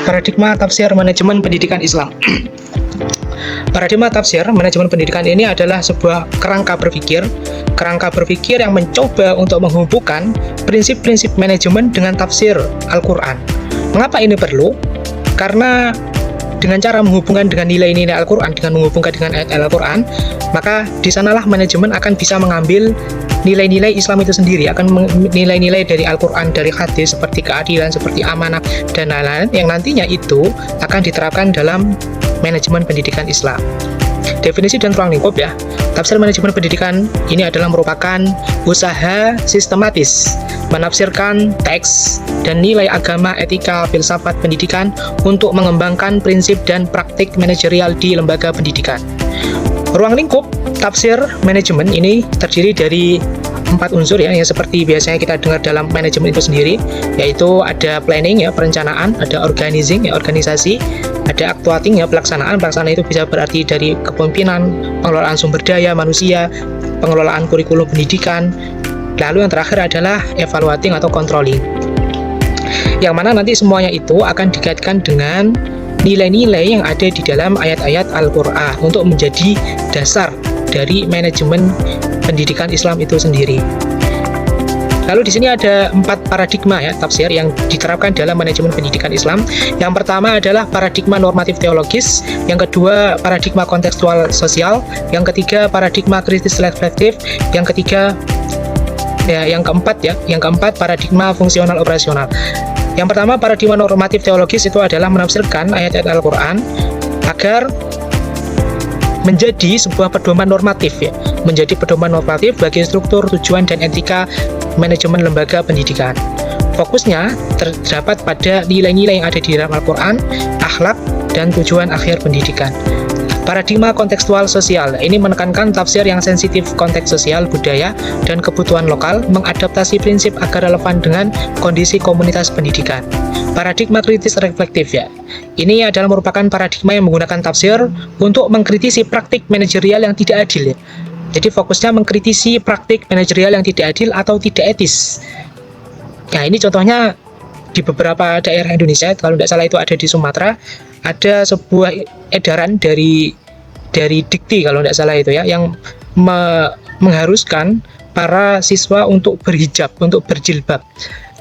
Paradigma tafsir manajemen pendidikan Islam. Paradigma tafsir manajemen pendidikan ini adalah sebuah kerangka berpikir yang mencoba untuk menghubungkan prinsip-prinsip manajemen dengan tafsir Al-Quran. Mengapa ini perlu? Karena dengan cara menghubungkan dengan nilai-nilai Al-Quran, dengan menghubungkan dengan ayat Al-Quran, maka di sanalah manajemen akan bisa mengambil nilai-nilai Islam itu sendiri, akan nilai-nilai dari Al-Quran, dari hadis, seperti keadilan, seperti amanah, dan lain-lain, yang nantinya itu akan diterapkan dalam manajemen pendidikan Islam. Definisi dan ruang lingkup ya. Tafsir manajemen pendidikan ini adalah merupakan usaha sistematis menafsirkan teks dan nilai agama, etika, filsafat pendidikan untuk mengembangkan prinsip dan praktik manajerial di lembaga pendidikan. Ruang lingkup tafsir manajemen ini terdiri dari 4 unsur ya, yang seperti biasanya kita dengar dalam manajemen itu sendiri, yaitu ada planning ya, perencanaan, ada organizing ya, organisasi, ada actuating ya, pelaksanaan itu bisa berarti dari kepemimpinan, pengelolaan sumber daya manusia, pengelolaan kurikulum pendidikan, lalu yang terakhir adalah evaluating atau controlling, yang mana nanti semuanya itu akan dikaitkan dengan nilai-nilai yang ada di dalam ayat-ayat Al-Quran untuk menjadi dasar dari manajemen pendidikan Islam itu sendiri. Lalu di sini ada 4 paradigma ya tafsir yang diterapkan dalam manajemen pendidikan Islam. Yang pertama adalah paradigma normatif teologis, yang kedua paradigma kontekstual sosial, yang ketiga paradigma kritis reflektif, yang keempat paradigma fungsional operasional. Yang pertama, paradigma normatif teologis itu adalah menafsirkan ayat-ayat Al-Quran agar menjadi sebuah pedoman normatif ya, menjadi pedoman normatif bagi struktur, tujuan, dan etika manajemen lembaga pendidikan. Fokusnya terdapat pada nilai-nilai yang ada di dalam Al-Quran, akhlak, dan tujuan akhir pendidikan. Paradigma kontekstual sosial ini menekankan tafsir yang sensitif konteks sosial, budaya, dan kebutuhan lokal, mengadaptasi prinsip agar relevan dengan kondisi komunitas pendidikan. Paradigma kritis reflektif ya, ini adalah merupakan paradigma yang menggunakan tafsir untuk mengkritisi praktik manajerial yang tidak adil ya. Jadi fokusnya mengkritisi praktik manajerial yang tidak adil atau tidak etis. Nah ini contohnya di beberapa daerah Indonesia, kalau tidak salah itu ada di Sumatera, ada sebuah edaran dari Dikti kalau tidak salah itu ya, yang mengharuskan para siswa untuk berhijab, untuk berjilbab.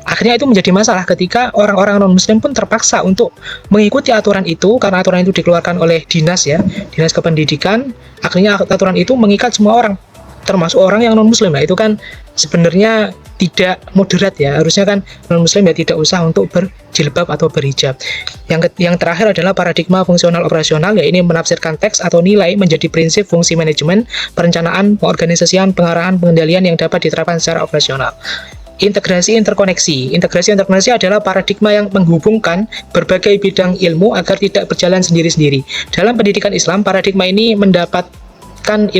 Akhirnya itu menjadi masalah ketika orang-orang non-muslim pun terpaksa untuk mengikuti aturan itu, karena aturan itu dikeluarkan oleh dinas kependidikan. Akhirnya aturan itu mengikat semua orang, termasuk orang yang non-muslim. Nah itu kan sebenarnya tidak moderat ya, harusnya kan non-muslim ya tidak usah untuk berjilbab atau berhijab. Yang terakhir adalah paradigma fungsional operasional, ya ini menafsirkan teks atau nilai menjadi prinsip fungsi manajemen, perencanaan, pengorganisasian, pengarahan, pengendalian yang dapat diterapkan secara operasional. Integrasi interkoneksi adalah paradigma yang menghubungkan berbagai bidang ilmu agar tidak berjalan sendiri-sendiri. Dalam pendidikan Islam, paradigma ini menempatkan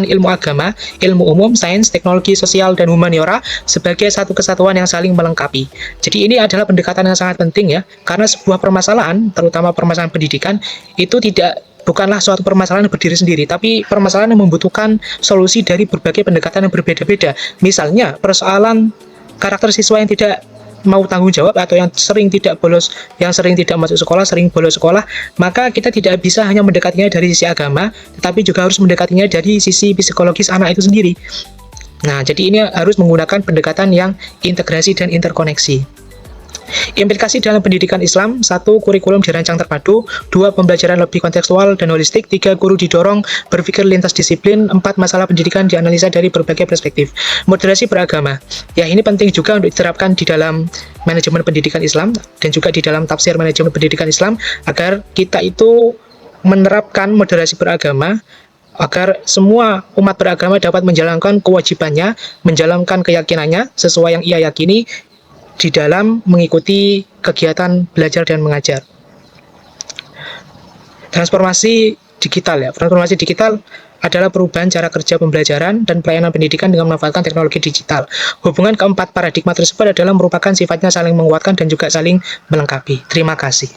ilmu agama, ilmu umum, sains, teknologi, sosial, dan humaniora sebagai satu kesatuan yang saling melengkapi. Jadi ini adalah pendekatan yang sangat penting ya, karena sebuah permasalahan, terutama permasalahan pendidikan, itu bukanlah suatu permasalahan yang berdiri sendiri, tapi permasalahan yang membutuhkan solusi dari berbagai pendekatan yang berbeda-beda. Misalnya, persoalan karakter siswa yang tidak mau tanggung jawab atau yang sering tidak masuk sekolah, sering bolos sekolah, maka kita tidak bisa hanya mendekatinya dari sisi agama, tetapi juga harus mendekatinya dari sisi psikologis anak itu sendiri. Nah, jadi ini harus menggunakan pendekatan yang integrasi dan interkoneksi. Implikasi dalam pendidikan Islam: 1. Kurikulum dirancang terpadu. 2. Pembelajaran lebih kontekstual dan holistik. 3. Guru didorong berpikir lintas disiplin. 4. Masalah pendidikan dianalisa dari berbagai perspektif. Moderasi beragama, ya ini penting juga untuk diterapkan di dalam manajemen pendidikan Islam dan juga di dalam tafsir manajemen pendidikan Islam, agar kita itu menerapkan moderasi beragama, agar semua umat beragama dapat menjalankan kewajibannya, menjalankan keyakinannya sesuai yang ia yakini di dalam mengikuti kegiatan belajar dan mengajar. Transformasi digital adalah perubahan cara kerja pembelajaran dan pelayanan pendidikan dengan memanfaatkan teknologi digital. Hubungan keempat paradigma tersebut adalah merupakan sifatnya saling menguatkan dan juga saling melengkapi. Terima kasih.